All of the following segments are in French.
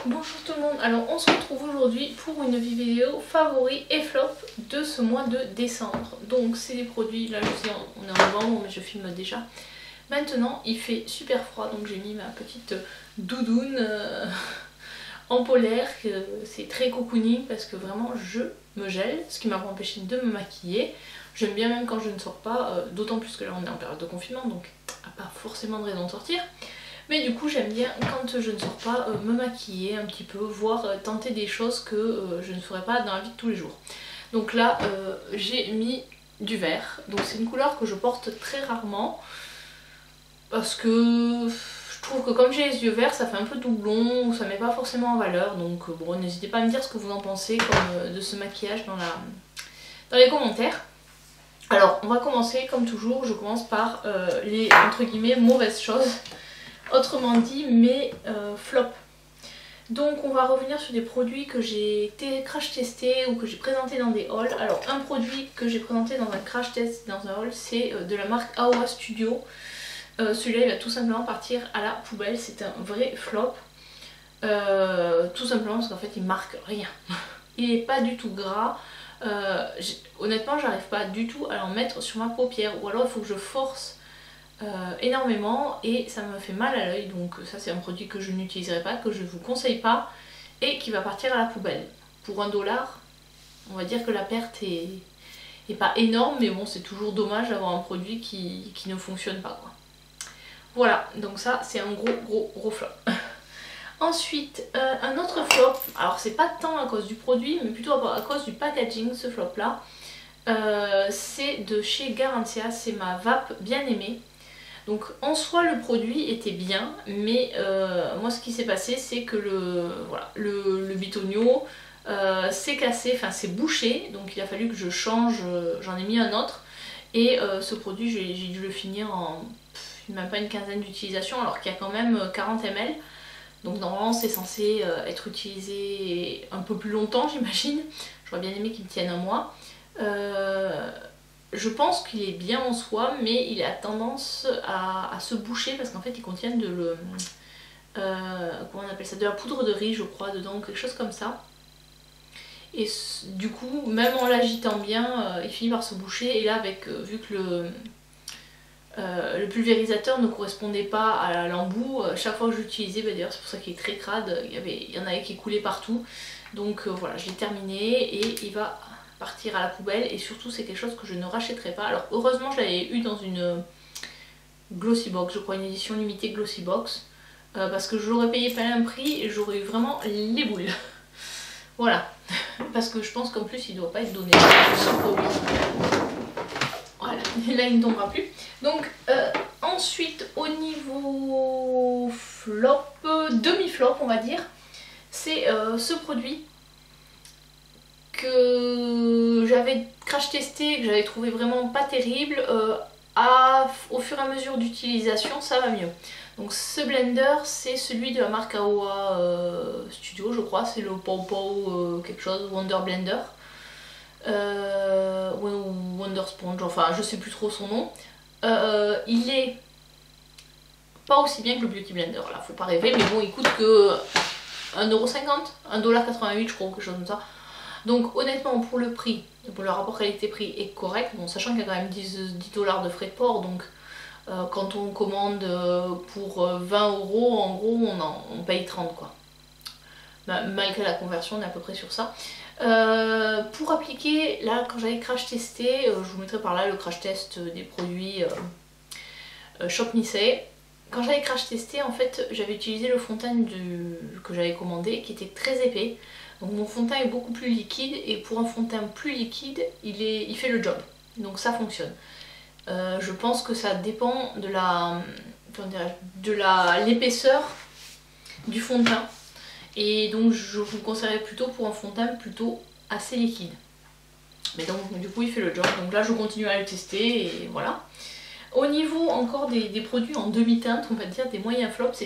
Bonjour tout le monde, alors on se retrouve aujourd'hui pour une vidéo favoris et flop de ce mois de décembre. Donc c'est des produits, là je sais on est en novembre mais je filme déjà. Maintenant il fait super froid donc j'ai mis ma petite doudoune en polaire, c'est très cocooning parce que vraiment je me gèle, ce qui m'a pas empêché de me maquiller. J'aime bien même quand je ne sors pas, d'autant plus que là on est en période de confinement donc pas forcément de raison de sortir. Mais du coup j'aime bien quand je ne sors pas me maquiller un petit peu, voire tenter des choses que je ne ferais pas dans la vie de tous les jours. Donc là j'ai mis du vert, donc c'est une couleur que je porte très rarement parce que je trouve que comme j'ai les yeux verts ça fait un peu doublon, ça met pas forcément en valeur. Donc bon, n'hésitez pas à me dire ce que vous en pensez de ce maquillage dans les commentaires. Alors on va commencer comme toujours, je commence par les entre guillemets mauvaises choses. Autrement dit mes flops. Donc on va revenir sur des produits que j'ai crash testé ou que j'ai présenté dans des hauls. Alors un produit que j'ai présenté dans un crash test dans un haul, c'est de la marque Aura Studio. Celui-là il va tout simplement partir à la poubelle, c'est un vrai flop. Tout simplement parce qu'en fait il marque rien. Il est pas du tout gras. Honnêtement j'arrive pas du tout à l'en mettre sur ma paupière, ou alors il faut que je force énormément et ça me fait mal à l'œil. Donc ça c'est un produit que je n'utiliserai pas, que je ne vous conseille pas et qui va partir à la poubelle. Pour $1, on va dire que la perte est pas énorme, mais bon c'est toujours dommage d'avoir un produit qui ne fonctionne pas quoi. Voilà, donc ça c'est un gros flop. Ensuite un autre flop, alors c'est pas tant à cause du produit mais plutôt à cause du packaging. Ce flop là c'est de chez Garancia, c'est ma vape bien aimée. Donc en soi le produit était bien, mais moi ce qui s'est passé c'est que le bitonio s'est cassé, enfin s'est bouché, donc il a fallu que je change, j'en ai mis un autre. Et ce produit j'ai dû le finir en même pas une quinzaine d'utilisations alors qu'il y a quand même 40 ml. Donc normalement c'est censé être utilisé un peu plus longtemps j'imagine. J'aurais bien aimé qu'il me tienne un mois. Je pense qu'il est bien en soi, mais il a tendance à se boucher parce qu'en fait il contient comment on appelle ça, de la poudre de riz je crois dedans, quelque chose comme ça. Et du coup même en l'agitant bien il finit par se boucher. Et là avec vu que le pulvérisateur ne correspondait pas à l'embout, chaque fois que j'utilisais, d'ailleurs c'est pour ça qu'il est très crade, il y en avait qui coulaient partout. Donc voilà, je l'ai terminé et il va partir à la poubelle, et surtout c'est quelque chose que je ne rachèterai pas. Alors heureusement je l'avais eu dans une Glossy Box, je crois une édition limitée Glossy Box, parce que je l'aurais payé plein prix et j'aurais eu vraiment les boules. Voilà, parce que je pense qu'en plus il ne doit pas être donné. Voilà, là il ne tombera plus. Donc ensuite au niveau flop, demi-flop on va dire, c'est ce produit que j'avais crash testé, que j'avais trouvé vraiment pas terrible. Au fur et à mesure d'utilisation ça va mieux. Donc ce blender c'est celui de la marque Aowa Studio je crois, c'est le Pow quelque chose, Wonder Blender ou Wonder Sponge, enfin je sais plus trop son nom. Il est pas aussi bien que le Beauty Blender, là faut pas rêver, mais bon il coûte que 1,50€, 1,88$ je crois, quelque chose comme ça. Donc honnêtement pour le prix, pour le rapport qualité-prix est correct, bon, sachant qu'il y a quand même 10$ de frais de port, donc quand on commande pour 20€ en gros on paye 30 quoi. Malgré la conversion on est à peu près sur ça. Pour appliquer, là quand j'avais crash testé, je vous mettrai par là le crash test des produits Shop Nisei. Quand j'avais crash testé en fait j'avais utilisé le fond de teint que j'avais commandé qui était très épais. Donc mon fond de teint est beaucoup plus liquide, et pour un fond de teint plus liquide il fait le job, donc ça fonctionne. Je pense que ça dépend de l'épaisseur du fond de teint, et donc je vous conseillerais plutôt pour un fond de teint plutôt assez liquide. Mais donc du coup il fait le job, donc là je continue à le tester et voilà. Au niveau encore des produits en demi-teinte, on va dire des moyens flops,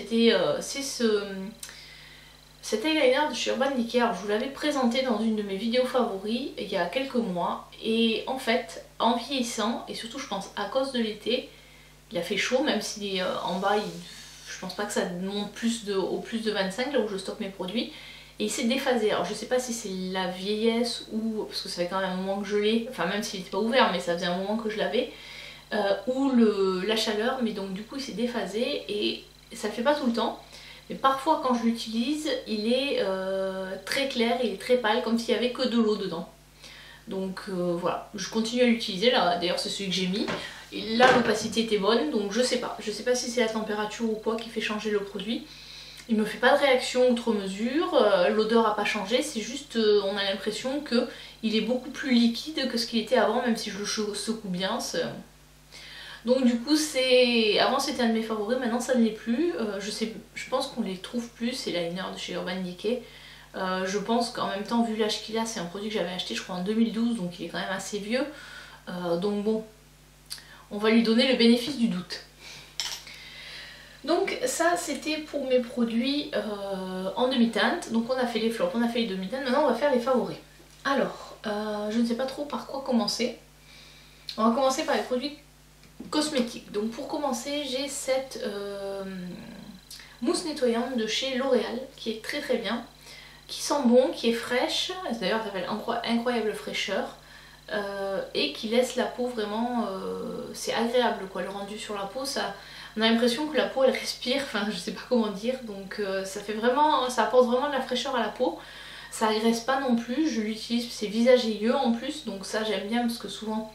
cet eyeliner de chez Urban Decay. Alors je vous l'avais présenté dans une de mes vidéos favoris il y a quelques mois, et en fait en vieillissant, et surtout je pense à cause de l'été, il a fait chaud, même si en bas je pense pas que ça monte au plus de 25 là où je stocke mes produits. Et il s'est déphasé. Alors je sais pas si c'est la vieillesse ou parce que ça fait quand même un moment que je l'ai, enfin même s'il n'était pas ouvert mais ça faisait un moment que je l'avais, ou la chaleur, mais donc du coup il s'est déphasé et ça le fait pas tout le temps. Mais parfois quand je l'utilise il est très clair, il est très pâle comme s'il y avait que de l'eau dedans. Donc voilà, je continue à l'utiliser, là d'ailleurs c'est celui que j'ai mis. Et là l'opacité était bonne donc je sais pas si c'est la température ou quoi qui fait changer le produit. Il me fait pas de réaction outre mesure, l'odeur a pas changé, c'est juste on a l'impression qu'il est beaucoup plus liquide que ce qu'il était avant, même si je le secoue bien. Donc du coup avant c'était un de mes favoris, maintenant ça ne l'est plus. Je pense qu'on les trouve plus, c'est liner de chez Urban Decay. Je pense qu'en même temps vu l'âge qu'il a, c'est un produit que j'avais acheté je crois en 2012, donc il est quand même assez vieux. Donc bon, on va lui donner le bénéfice du doute. Donc ça c'était pour mes produits en demi-teinte. Donc on a fait les flops, on a fait les demi-teintes, maintenant on va faire les favoris. Alors, je ne sais pas trop par quoi commencer. On va commencer par les produits cosmétiques. Donc pour commencer j'ai cette mousse nettoyante de chez L'Oréal qui est très très bien, qui sent bon, qui est fraîche, d'ailleurs ça s'appelle Incroyable Fraîcheur, et qui laisse la peau vraiment, c'est agréable quoi, le rendu sur la peau, on a l'impression que la peau elle respire, enfin je sais pas comment dire, donc ça apporte vraiment de la fraîcheur à la peau, ça agresse pas non plus, je l'utilise, c'est visage et yeux en plus, donc ça j'aime bien parce que souvent,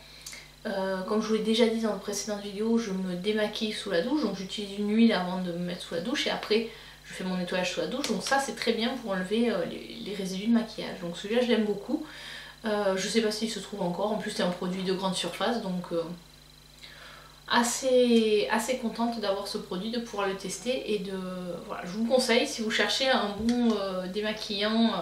comme je vous l'ai déjà dit dans de précédentes vidéos, je me démaquille sous la douche, donc j'utilise une huile avant de me mettre sous la douche et après je fais mon nettoyage sous la douche, donc ça c'est très bien pour enlever les résidus de maquillage, donc celui-là je l'aime beaucoup. Je sais pas s'il se trouve encore, en plus c'est un produit de grande surface, donc assez contente d'avoir ce produit, de pouvoir le tester et voilà, je vous conseille si vous cherchez un bon démaquillant,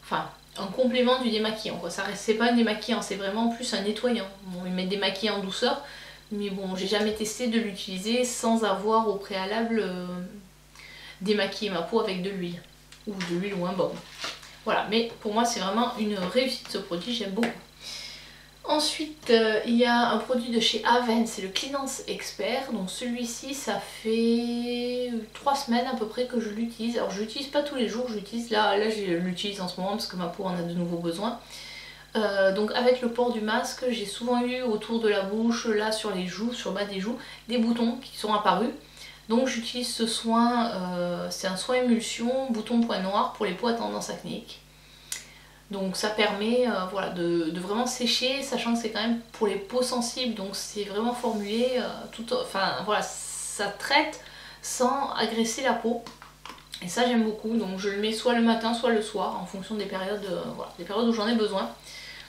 enfin un complément du démaquillant quoi. C'est pas un démaquillant, c'est vraiment plus un nettoyant. Bon, ils mettent démaquillant en douceur, mais bon j'ai jamais testé de l'utiliser sans avoir au préalable démaquillé ma peau avec de l'huile ou un baume. Voilà, mais pour moi c'est vraiment une réussite ce produit, j'aime beaucoup. Ensuite il y a un produit de chez Avène, c'est le Cleanance Expert. Donc celui-ci ça fait 3 semaines à peu près que je l'utilise. Alors je l'utilise pas tous les jours, je l'utilise là je l'utilise en ce moment parce que ma peau en a de nouveau besoin. Donc avec le port du masque, j'ai souvent eu autour de la bouche, là sur les joues, sur le bas des joues, des boutons qui sont apparus. Donc j'utilise ce soin, c'est un soin émulsion, bouton point noir pour les peaux à tendance acnéique. Donc ça permet voilà, de vraiment sécher, sachant que c'est quand même pour les peaux sensibles, donc c'est vraiment formulé, enfin voilà, ça traite sans agresser la peau. Et ça j'aime beaucoup, donc je le mets soit le matin soit le soir en fonction des périodes, voilà, des périodes où j'en ai besoin.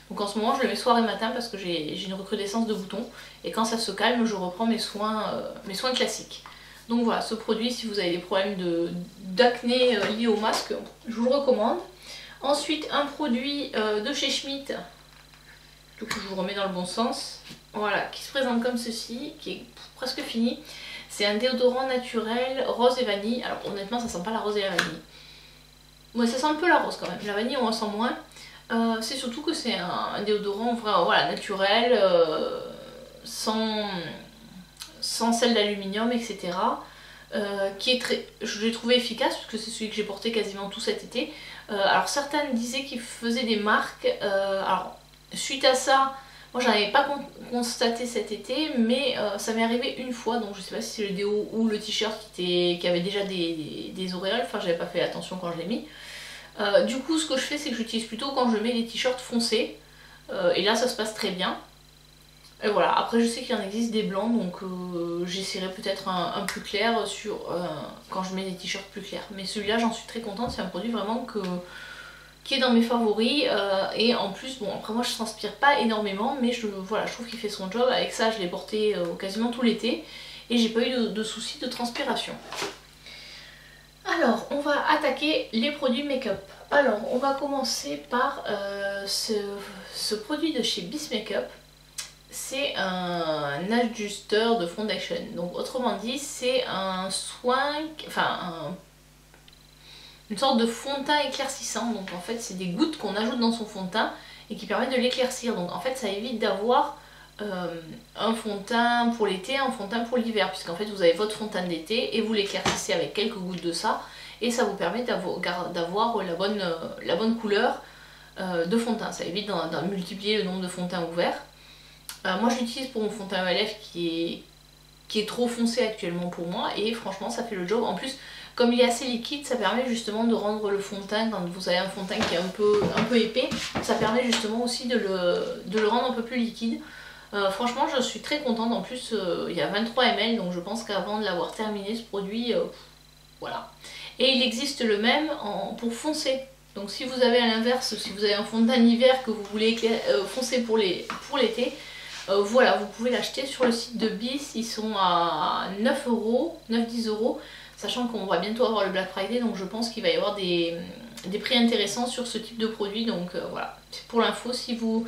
Donc en ce moment je le mets soir et matin parce que j'ai une recrudescence de boutons et quand ça se calme je reprends mes soins classiques. Donc voilà, ce produit, si vous avez des problèmes d'acné liés au masque, je vous le recommande. Ensuite, un produit de chez Schmitt, je vous remets dans le bon sens, voilà, qui se présente comme ceci, qui est presque fini. C'est un déodorant naturel rose et vanille. Alors honnêtement, ça sent pas la rose et la vanille. Ouais, ça sent un peu la rose quand même. La vanille, on en sent moins. C'est surtout que c'est un déodorant vraiment, voilà, naturel, sans sel d'aluminium, etc. Qui est je l'ai trouvé efficace puisque c'est celui que j'ai porté quasiment tout cet été. Alors certains disaient qu'ils faisaient des marques, alors suite à ça, moi j'en avais pas constaté cet été, mais ça m'est arrivé une fois, donc je sais pas si c'est le déo ou le t-shirt qui avait déjà des auréoles, enfin j'avais pas fait attention quand je l'ai mis. Du coup ce que je fais c'est que j'utilise plutôt quand je mets les t-shirts foncés, et là ça se passe très bien. Et voilà, après je sais qu'il en existe des blancs, donc j'essaierai peut-être un plus clair quand je mets des t-shirts plus clairs. Mais celui-là j'en suis très contente, c'est un produit vraiment qui est dans mes favoris. Et en plus, bon après moi je transpire pas énormément, mais voilà, je trouve qu'il fait son job. Avec ça je l'ai porté quasiment tout l'été et j'ai pas eu de soucis de transpiration. Alors on va attaquer les produits make-up. Alors on va commencer par ce produit de chez Bis Makeup. C'est un ajusteur de foundation, donc autrement dit c'est un soin, enfin une sorte de fond de teint éclaircissant. Donc en fait c'est des gouttes qu'on ajoute dans son fond de teint et qui permettent de l'éclaircir, donc en fait ça évite d'avoir un fond de teint pour l'été, un fond de teint pour l'hiver, puisqu'en fait vous avez votre fond de teint d'été et vous l'éclaircissez avec quelques gouttes de ça, et ça vous permet d'avoir la bonne couleur de fond de teint. Ça évite d'en multiplier le nombre de fonds de teint ouverts. Moi je l'utilise pour mon fond de teint ELF qui est trop foncé actuellement pour moi, et franchement ça fait le job. En plus, comme il est assez liquide, ça permet justement de rendre le fond de teint, quand vous avez un fond de teint qui est un peu épais, ça permet justement aussi de le rendre un peu plus liquide. Franchement je suis très contente. En plus il y a 23 ml, donc je pense qu'avant de l'avoir terminé ce produit, voilà. Et il existe le même pour foncer. Donc si vous avez à l'inverse, si vous avez un fond de teint hiver que vous voulez foncer pour l'été, voilà, vous pouvez l'acheter sur le site de Bis. Ils sont à 9 €, 9-10 €, sachant qu'on va bientôt avoir le Black Friday, donc je pense qu'il va y avoir des prix intéressants sur ce type de produit. Donc voilà, c'est pour l'info. Si vous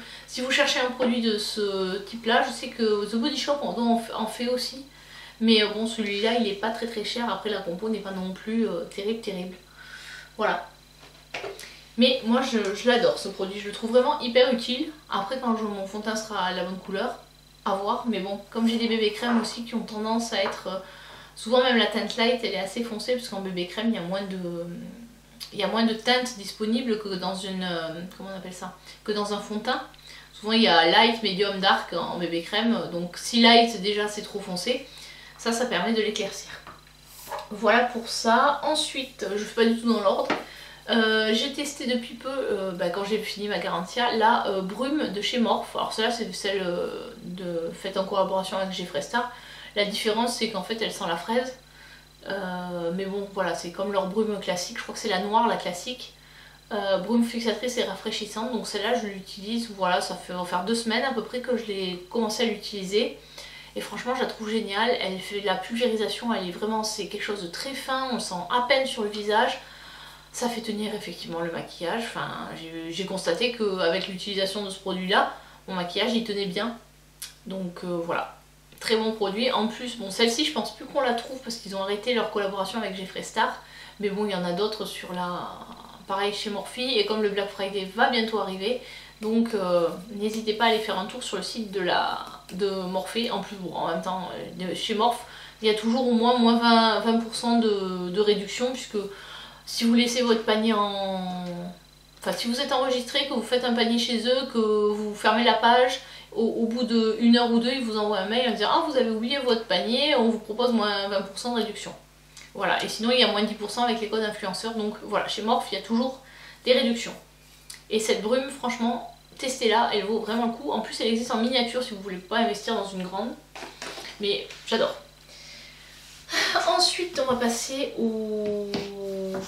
cherchez un produit de ce type là, je sais que The Body Shop en fait aussi, mais bon, celui-là il est pas très cher. Après la compo n'est pas non plus terrible. Voilà. Mais moi je l'adore ce produit, je le trouve vraiment hyper utile. Après quand mon fond de teint sera à la bonne couleur, à voir. Mais bon, comme j'ai des bébés crèmes aussi qui ont tendance à être... souvent même la teinte light elle est assez foncée, parce qu'en bébé crème il y a moins de teinte disponible que dans une... comment on appelle ça, que dans un fond de teint. Souvent il y a light, medium, dark en bébé crème. Donc si light déjà c'est trop foncé, ça permet de l'éclaircir. Voilà pour ça. Ensuite, je ne fais pas du tout dans l'ordre. J'ai testé depuis peu, quand j'ai fini ma Garantia, la brume de chez Morphe. Alors celle-là c'est celle faite en collaboration avec Jeffree Star. La différence c'est qu'en fait elle sent la fraise. Mais bon voilà, c'est comme leur brume classique, je crois que c'est la noire, la classique. Brume fixatrice et rafraîchissante, donc celle-là je l'utilise, voilà, ça va faire 2 semaines à peu près que je l'ai commencé à l'utiliser. Et franchement je la trouve géniale, elle fait de la pulvérisation, elle est vraiment, c'est quelque chose de très fin, on le sent à peine sur le visage. Ça fait tenir effectivement le maquillage. Enfin, j'ai constaté qu'avec l'utilisation de ce produit-là, mon maquillage il tenait bien. Donc voilà, très bon produit. En plus, bon, celle-ci je pense plus qu'on la trouve parce qu'ils ont arrêté leur collaboration avec Jeffree Star. Mais bon, il y en a d'autres sur pareil chez Morphe. Et comme le Black Friday va bientôt arriver, donc n'hésitez pas à aller faire un tour sur le site de Morphe. En plus, bon, en même temps, chez Morphe, il y a toujours au moins 20% de réduction, puisque si vous laissez votre panier enfin si vous êtes enregistré, que vous faites un panier chez eux, que vous fermez la page, au bout d'1 heure ou deux, ils vous envoient un mail en disant ah vous avez oublié votre panier, on vous propose moins 20% de réduction. Voilà, et sinon il y a moins 10% avec les codes influenceurs, donc voilà, chez Morphe il y a toujours des réductions. Et cette brume, franchement, testez-la, elle vaut vraiment le coup. En plus elle existe en miniature si vous voulez pas investir dans une grande, mais j'adore. Ensuite on va passer aux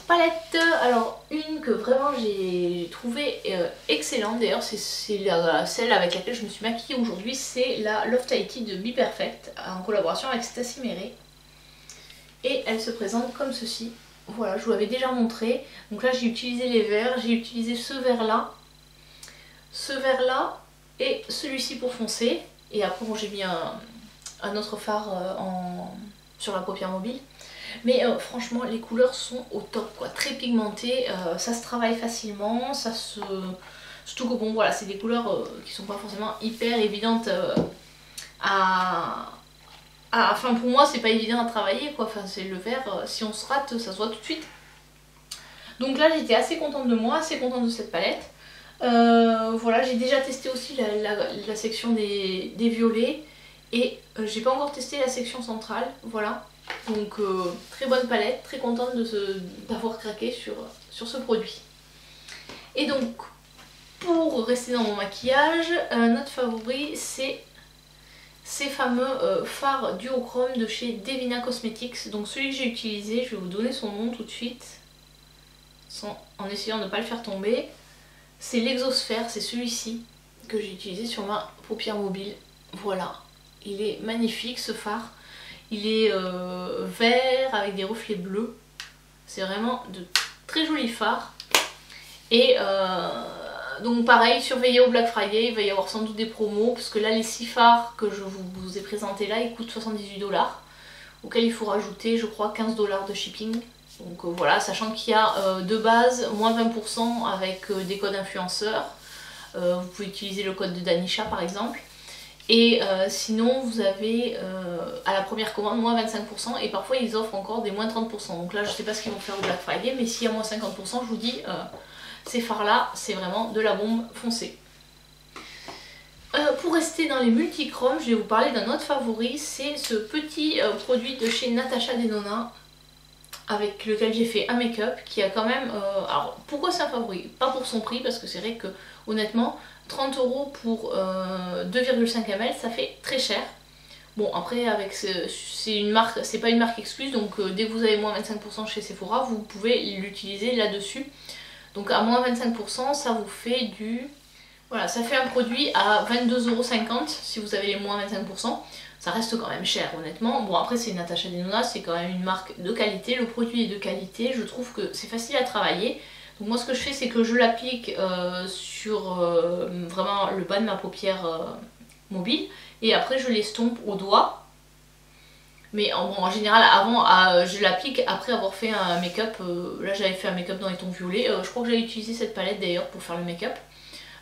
palettes. Alors une que vraiment j'ai trouvé excellente, d'ailleurs c'est celle avec laquelle je me suis maquillée aujourd'hui, c'est la Love Tighty de Be Perfect en collaboration avec Stassi Méré. Et elle se présente comme ceci. Voilà, je vous l'avais déjà montré. Donc là j'ai utilisé les verts, j'ai utilisé ce vert là et celui-ci pour foncer. Et après bon, j'ai mis un autre fard sur la paupière mobile. Mais franchement les couleurs sont au top quoi, très pigmentées, ça se travaille facilement, surtout que bon voilà, c'est des couleurs qui sont pas forcément hyper évidentes enfin pour moi c'est pas évident à travailler quoi, enfin c'est le vert, si on se rate ça se voit tout de suite. Donc là j'étais assez contente de moi, assez contente de cette palette. Voilà, j'ai déjà testé aussi la section des violets et j'ai pas encore testé la section centrale, voilà. Donc très bonne palette, très contente d'avoir craqué sur ce produit. Et donc pour rester dans mon maquillage, notre favori c'est ces fameux fards duochrome de chez Devina Cosmetics. Donc celui que j'ai utilisé, je vais vous donner son nom tout de suite en essayant de ne pas le faire tomber. C'est l'Exosphère, c'est celui-ci que j'ai utilisé sur ma paupière mobile. Voilà, il est magnifique ce phare. Il est vert avec des reflets bleus. C'est vraiment de très jolis fards. Et donc pareil, surveillez au Black Friday, il va y avoir sans doute des promos. Parce que là les 6 fards que je vous ai présentés là, ils coûtent 78 $. Auquel il faut rajouter je crois 15 $ de shipping. Donc voilà, sachant qu'il y a de base moins 20% avec des codes influenceurs. Vous pouvez utiliser le code de Danisha par exemple. Et sinon vous avez à la première commande moins 25% et parfois ils offrent encore des moins 30%. Donc là je sais pas ce qu'ils vont faire au Black Friday, mais s'il y a moins 50% je vous dis ces fards là c'est vraiment de la bombe, foncée. Pour rester dans les multichromes, je vais vous parler d'un autre favori, c'est ce petit produit de chez Natasha Denona avec lequel j'ai fait un make-up qui a quand même... alors pourquoi c'est un favori? Pas pour son prix, parce que c'est vrai que honnêtement 30 € pour 2,5 ml ça fait très cher. Bon après avec c'est une marque, c'est pas une marque excluse, donc dès que vous avez moins 25% chez Sephora vous pouvez l'utiliser là-dessus. Donc à moins 25% ça vous fait du... Voilà, ça fait un produit à 22,50 € si vous avez les moins 25%. Ça reste quand même cher honnêtement. Bon après c'est Natasha Denona, c'est quand même une marque de qualité, le produit est de qualité, je trouve que c'est facile à travailler. Donc moi ce que je fais c'est que je l'applique sur vraiment le bas de ma paupière mobile et après je l'estompe au doigt. Mais en général avant je l'applique après avoir fait un make-up, là j'avais fait un make-up dans les tons violets, je crois que j'avais utilisé cette palette d'ailleurs pour faire le make-up.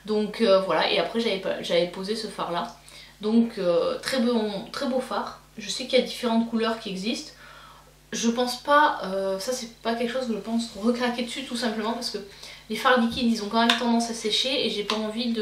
Donc voilà, et après j'avais posé ce fard là. Donc très beau fard. Je sais qu'il y a différentes couleurs qui existent. Je pense pas, ça c'est pas quelque chose que je pense recraquer dessus tout simplement parce que les fards liquides ils ont quand même tendance à sécher et j'ai pas envie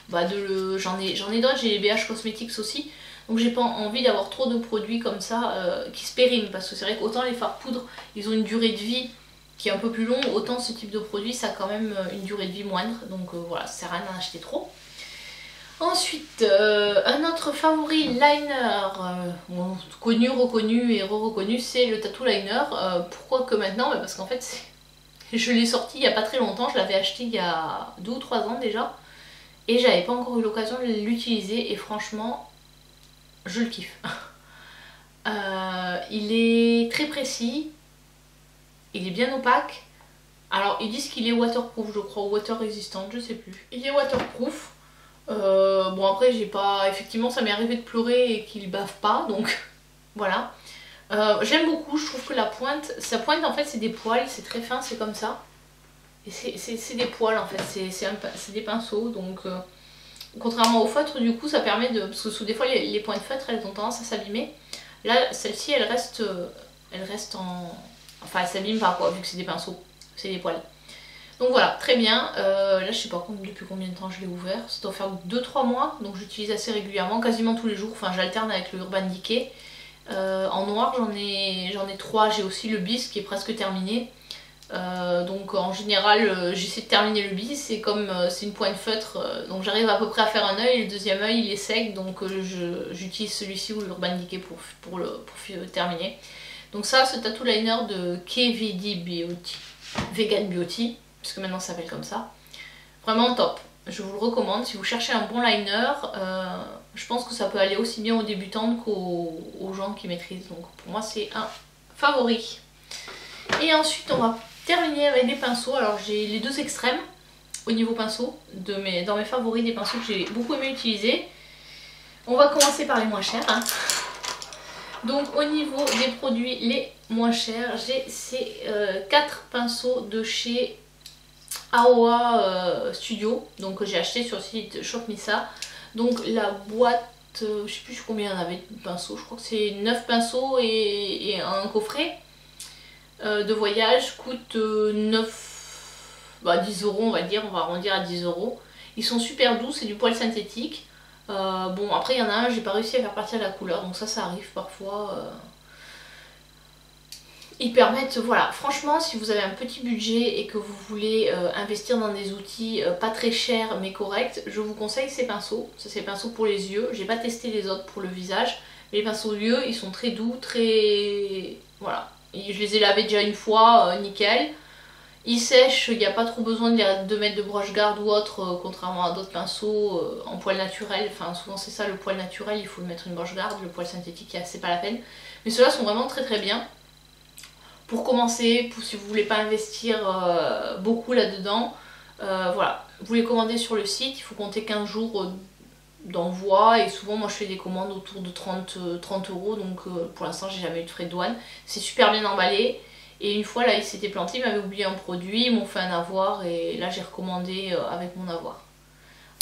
j'en ai d'autres, j'ai les BH Cosmetics aussi. Donc j'ai pas envie d'avoir trop de produits comme ça qui se périment parce que c'est vrai qu'autant les fards poudre ils ont une durée de vie qui est un peu plus long, autant ce type de produit ça a quand même une durée de vie moindre, donc voilà, ça sert à rien d'en acheter trop. Ensuite, un autre favori liner, bon, connu, reconnu et re-reconnu, c'est le Tattoo Liner. Pourquoi que maintenant? Parce qu'en fait, je l'ai sorti il n'y a pas très longtemps, je l'avais acheté il y a 2 ou 3 ans déjà, et j'avais pas encore eu l'occasion de l'utiliser, et franchement, je le kiffe. Il est très précis. Il est bien opaque. Alors ils disent qu'il est waterproof je crois, ou water resistant, je sais plus. Il est waterproof. Bon après j'ai pas... Effectivement ça m'est arrivé de pleurer et qu'il bave pas, donc voilà. J'aime beaucoup, je trouve que la pointe... Sa pointe en fait c'est des poils, c'est très fin, c'est comme ça. Et c'est des poils en fait, c'est des pinceaux, donc... contrairement au feutre du coup ça permet de... Parce que des fois les pointes feutres elles ont tendance à s'abîmer. Là celle-ci elle reste en... Enfin elle s'abîme pas quoi, vu que c'est des pinceaux, c'est des poils. Donc voilà, très bien. Là je sais pas depuis combien de temps je l'ai ouvert, ça doit faire 2-3 mois, donc j'utilise assez régulièrement, quasiment tous les jours. Enfin j'alterne avec le Urban Decay. En noir j'en ai 3, j'ai aussi le bis qui est presque terminé. Donc en général j'essaie de terminer le bis, et comme c'est une pointe feutre, donc j'arrive à peu près à faire un œil, le deuxième œil il est sec, donc j'utilise celui-ci ou l'Urban Decay pour terminer. Donc ça, ce tattoo liner de KVD Beauty, Vegan Beauty, puisque maintenant ça s'appelle comme ça, vraiment top. Je vous le recommande si vous cherchez un bon liner. Je pense que ça peut aller aussi bien aux débutantes qu'aux gens qui maîtrisent, donc pour moi c'est un favori. Et ensuite on va terminer avec des pinceaux. Alors j'ai les deux extrêmes au niveau pinceau, dans mes favoris des pinceaux que j'ai beaucoup aimé utiliser. On va commencer par les moins chers, hein. Donc au niveau des produits les moins chers, j'ai ces 4 pinceaux de chez Aoa Studio, donc j'ai acheté sur le site Shop Me Ça. Donc la boîte, je sais plus combien il y en avait de pinceaux, je crois que c'est 9 pinceaux et un coffret de voyage, coûte 10 € on va dire, on va arrondir à 10 €. Ils sont super doux, c'est du poil synthétique. Bon après il y en a un, j'ai pas réussi à faire partir la couleur, donc ça arrive parfois. Ils permettent, voilà, franchement si vous avez un petit budget et que vous voulez investir dans des outils pas très chers mais corrects, je vous conseille ces pinceaux. Ça c'est les pinceaux pour les yeux, j'ai pas testé les autres pour le visage, mais les pinceaux yeux ils sont très doux, très... voilà. Et je les ai lavés déjà une fois, nickel. Ils sèchent, il n'y a pas trop besoin de mettre de broche garde ou autre, contrairement à d'autres pinceaux en poil naturel. Enfin souvent c'est ça, le poil naturel il faut mettre une broche garde, le poil synthétique c'est pas la peine. Mais ceux-là sont vraiment très très bien. Pour commencer, si vous voulez pas investir beaucoup là-dedans, voilà, vous les commandez sur le site, il faut compter 15 jours d'envoi, et souvent moi je fais des commandes autour de 30 €, donc pour l'instant j'ai jamais eu de frais de douane. C'est super bien emballé. Et une fois là il s'était planté, il m'avait oublié un produit, ils m'ont fait un avoir et là j'ai recommandé avec mon avoir.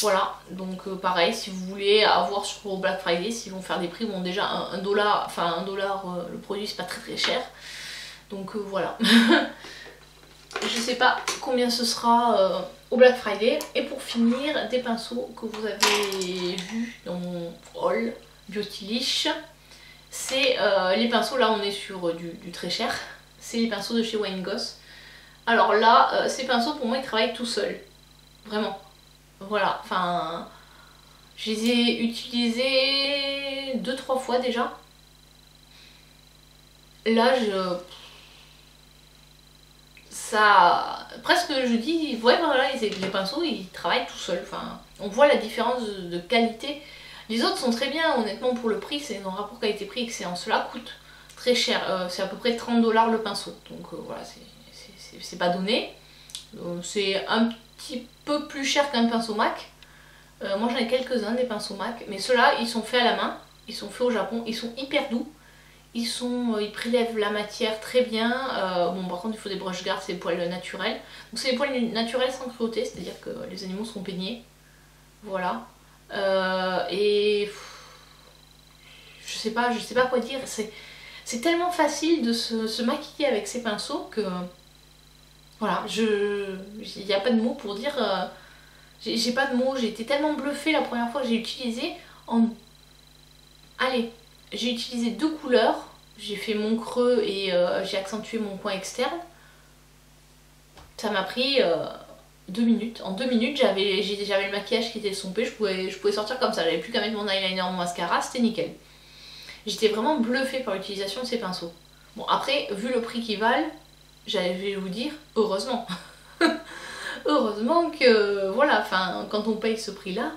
Voilà, donc pareil, si vous voulez avoir sur Black Friday, s'ils vont faire des prix, bon déjà $1, enfin $1 le produit c'est pas très cher. Donc voilà. Je sais pas combien ce sera au Black Friday. Et pour finir, des pinceaux que vous avez vus dans mon haul Beautylish. C'est les pinceaux, là on est sur du très cher. C'est les pinceaux de chez Winegoss. Alors là, ces pinceaux pour moi ils travaillent tout seuls. Vraiment. Voilà, enfin... Je les ai utilisés 2-3 fois déjà. Là, ça... Presque je dis, ouais voilà, les pinceaux ils travaillent tout seuls. Enfin, on voit la différence de qualité. Les autres sont très bien, honnêtement pour le prix, c'est un rapport qualité-prix excellent. Cela coûte très cher, c'est à peu près $30 le pinceau. Donc voilà, c'est pas donné. C'est un petit peu plus cher qu'un pinceau MAC. Moi j'en ai quelques-uns des pinceaux MAC, mais ceux-là ils sont faits à la main, ils sont faits au Japon, ils sont hyper doux, ils prélèvent la matière très bien. Bon par contre il faut des brush guards, c'est des poils naturels. Donc c'est des poils naturels sans cruauté, c'est-à-dire que les animaux sont peignés. Voilà. Et je sais pas quoi dire, c'est tellement facile de se maquiller avec ces pinceaux que voilà, il n'y a pas de mots pour dire. J'ai pas de mots, j'ai été tellement bluffée la première fois que j'ai utilisé Allez, j'ai utilisé 2 couleurs, j'ai fait mon creux et j'ai accentué mon coin externe. Ça m'a pris 2 minutes. En 2 minutes, j'avais le maquillage qui était estompé, je pouvais sortir comme ça, j'avais plus qu'à mettre mon eyeliner, mon mascara, c'était nickel. J'étais vraiment bluffée par l'utilisation de ces pinceaux. Bon après, vu le prix qu'ils valent, je vais vous dire, heureusement. Heureusement que, voilà, enfin, quand on paye ce prix-là,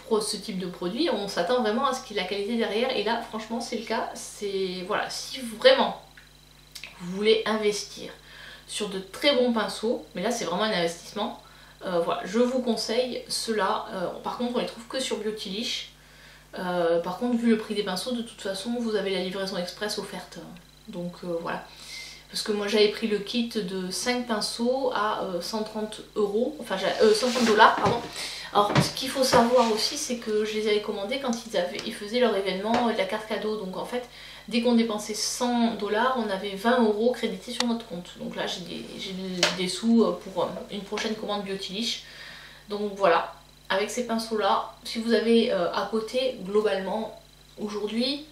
pour ce type de produit, on s'attend vraiment à ce qu'il y ait la qualité derrière. Et là, franchement, c'est le cas. Voilà, si vraiment vous voulez investir sur de très bons pinceaux, mais là, c'est vraiment un investissement, voilà, je vous conseille ceux-là. Par contre, on les trouve que sur Beautylish. Par contre, vu le prix des pinceaux, de toute façon, vous avez la livraison express offerte. Donc voilà. Parce que moi j'avais pris le kit de 5 pinceaux à 130 €, enfin $130, pardon. Alors ce qu'il faut savoir aussi, c'est que je les avais commandés quand ils faisaient leur événement de la carte cadeau. Donc en fait, dès qu'on dépensait $100, on avait 20 € crédités sur notre compte. Donc là j'ai des sous pour une prochaine commande Beautylish. Donc voilà, avec ces pinceaux là, si vous avez à côté, globalement, aujourd'hui,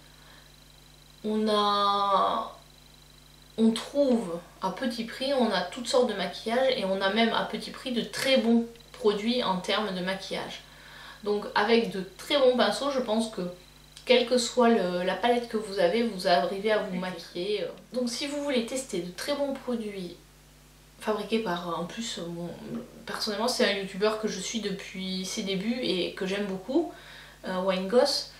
on trouve à petit prix, on a toutes sortes de maquillages et on a même à petit prix de très bons produits en termes de maquillage. Donc avec de très bons pinceaux, je pense que quelle que soit la palette que vous avez, vous arrivez à vous maquiller. Donc si vous voulez tester de très bons produits fabriqués par, en plus, personnellement c'est un youtubeur que je suis depuis ses débuts et que j'aime beaucoup, Winegoss.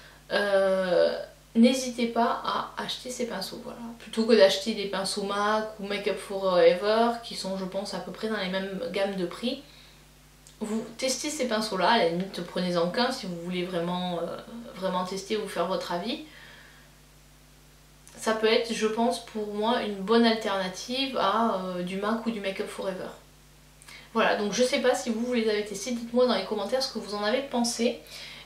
N'hésitez pas à acheter ces pinceaux, voilà. Plutôt que d'acheter des pinceaux MAC ou Make Up Forever qui sont je pense à peu près dans les mêmes gammes de prix. Vous testez ces pinceaux là, à la limite prenez-en qu'un si vous voulez vraiment, vraiment tester, vous faire votre avis. Ça peut être je pense pour moi une bonne alternative à du MAC ou du Make Up Forever. Voilà, donc je sais pas si vous les avez testés, dites-moi dans les commentaires ce que vous en avez pensé.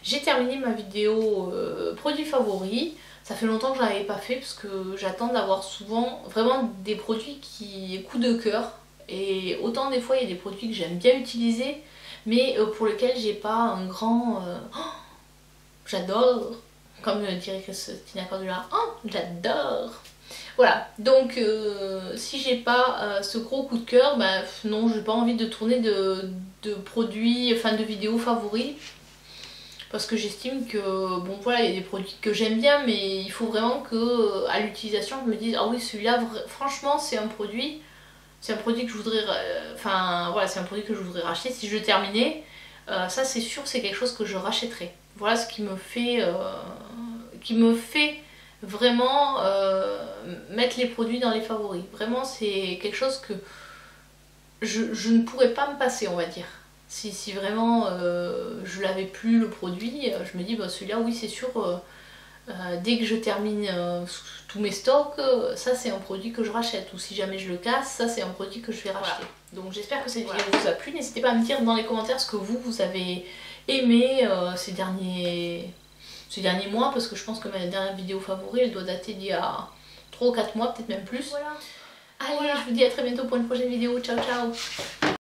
J'ai terminé ma vidéo produits favoris. Ça fait longtemps que je n'avais pas fait parce que j'attends d'avoir souvent vraiment des produits qui coup de cœur. Et autant des fois il y a des produits que j'aime bien utiliser, mais pour lesquels j'ai pas un grand j'adore, comme dirait Christina Cordula, oh, j'adore. Voilà, donc si j'ai pas ce gros coup de cœur, bah non, j'ai pas envie de tourner de produits, enfin de vidéos favoris. Parce que j'estime que, bon voilà, il y a des produits que j'aime bien, mais il faut vraiment que à l'utilisation je me dise, ah oui celui-là, franchement c'est un produit que je voudrais, enfin voilà, c'est un produit que je voudrais racheter si je le terminais. Ça c'est sûr, c'est quelque chose que je rachèterais. Voilà ce qui me fait vraiment mettre les produits dans les favoris. Vraiment c'est quelque chose que je ne pourrais pas me passer, on va dire. Si vraiment je l'avais plus le produit, je me dis bah celui-là oui c'est sûr, dès que je termine tous mes stocks, ça c'est un produit que je rachète, ou si jamais je le casse, ça c'est un produit que je vais racheter. Voilà. Donc j'espère que cette vidéo vous a plu, n'hésitez pas à me dire dans les commentaires ce que vous avez aimé ces derniers mois, parce que je pense que ma dernière vidéo favori elle doit dater d'il y a 3 ou 4 mois, peut-être même plus. Voilà. Allez, je vous dis à très bientôt pour une prochaine vidéo. Ciao ciao.